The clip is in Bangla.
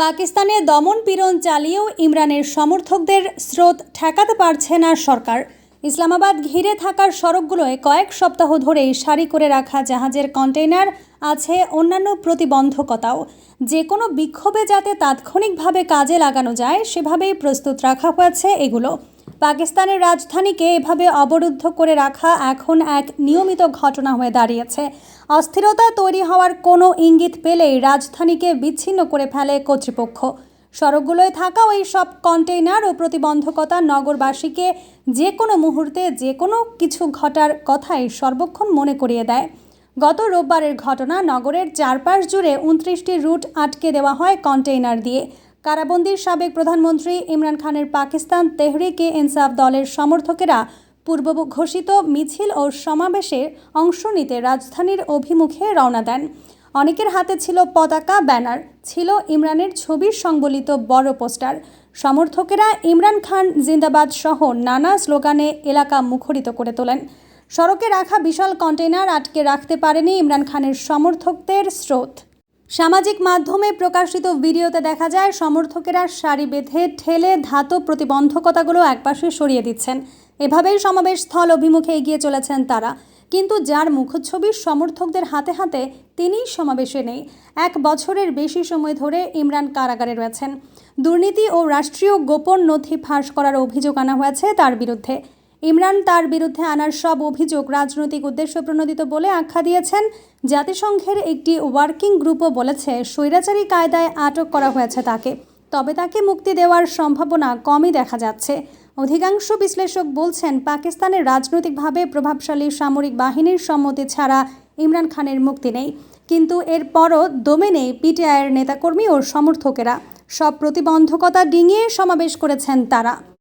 পাকিস্তানে দমন পীড়ন চালিয়েও ইমরানের সমর্থকদের স্রোত ঠেকাতে পারছে না সরকার। ইসলামাবাদ ঘিরে থাকার সড়কগুলোয় কয়েক সপ্তাহ ধরেই সারি করে রাখা জাহাজের কন্টেইনার আছে অন্যান্য প্রতিবন্ধকতাও। যে কোনো বিক্ষোভে যাতে তাৎক্ষণিকভাবে কাজে লাগানো যায় সেভাবেই প্রস্তুত রাখা হয়েছে এগুলো। পাকিস্তানের রাজধানীকে এভাবে অবরুদ্ধ করে রাখা এখন এক নিয়মিত ঘটনা হয়ে দাঁড়িয়েছে। অস্থিরতা তৈরি হওয়ার কোনো ইঙ্গিত পেলেই রাজধানীকে বিচ্ছিন্ন করে ফেলে কর্তৃপক্ষ। সড়কগুলোয় থাকা ওই সব কন্টেইনার ও প্রতিবন্ধকতা নগরবাসীকে যে কোনো মুহূর্তে যে কোনো কিছু ঘটার কথাই সর্বক্ষণ মনে করিয়ে দেয়। গত রোববারের ঘটনা, নগরের চারপাশ জুড়ে 29টি রুট আটকে দেওয়া হয় কন্টেইনার দিয়ে। কারাবন্দী সাবেক প্রধানমন্ত্রী ইমরান খানের পাকিস্তান তেহরিকে ইনসাফ দলের সমর্থকেরা পূর্ব ঘোষিত মিছিল ও সমাবেশে অংশ নিতে রাজধানীর অভিমুখে রওনা দেন। অনেকের হাতে ছিল পতাকা, ব্যানার, ছিল ইমরানের ছবির সংবলিত বড় পোস্টার। সমর্থকেরা ইমরান খান জিন্দাবাদ সহ নানা স্লোগানে এলাকা মুখরিত করে তোলেন। সড়কে রাখা বিশাল কন্টেইনার আটকে রাখতে পারেনি ইমরান খানের সমর্থকদের স্রোত। সামাজিক মাধ্যমে প্রকাশিত ভিডিওতে দেখা যায় সমর্থকেরা সারি বেঁধে ঠেলে ধাতব প্রতিবন্ধকতাগুলো একপাশে সরিয়ে দিচ্ছেন। এভাবেই সমাবেশ স্থল অভিমুখে এগিয়ে চলেছেন তারা। কিন্তু যার মুখচ্ছবি সমর্থকদের হাতে হাতে, তিনিই সমাবেশে নেই। 1 বছরের বেশি সময় ধরে ইমরান কারাগারে রয়েছেন। দুর্নীতি ও রাষ্ট্রীয় গোপন নথি ফাঁস করার অভিযোগ আনা হয়েছে তার বিরুদ্ধে। ইমরান তার বিরুদ্ধে আনার সব অভিযোগ রাজনৈতিক উদ্দেশ্য প্রণোদিত বলে আখ্যা দিয়েছেন। জাতিসংঘের একটি ওয়ার্কিং গ্রুপও বলেছে স্বৈরাচারী কায়দায় আটক করা হয়েছে তাকে, তবে তাকে মুক্তি দেওয়ার সম্ভাবনা কমই দেখা যাচ্ছে। অধিকাংশ বিশ্লেষক বলছেন পাকিস্তানের রাজনৈতিকভাবে প্রভাবশালী সামরিক বাহিনীর সম্মতি ছাড়া ইমরান খানের মুক্তি নেই। কিন্তু এরপরও দমে নেই পিটিআইয়ের নেতাকর্মী ও সমর্থকেরা। সব প্রতিবন্ধকতা ডিঙিয়ে সমাবেশ করেছেন তারা।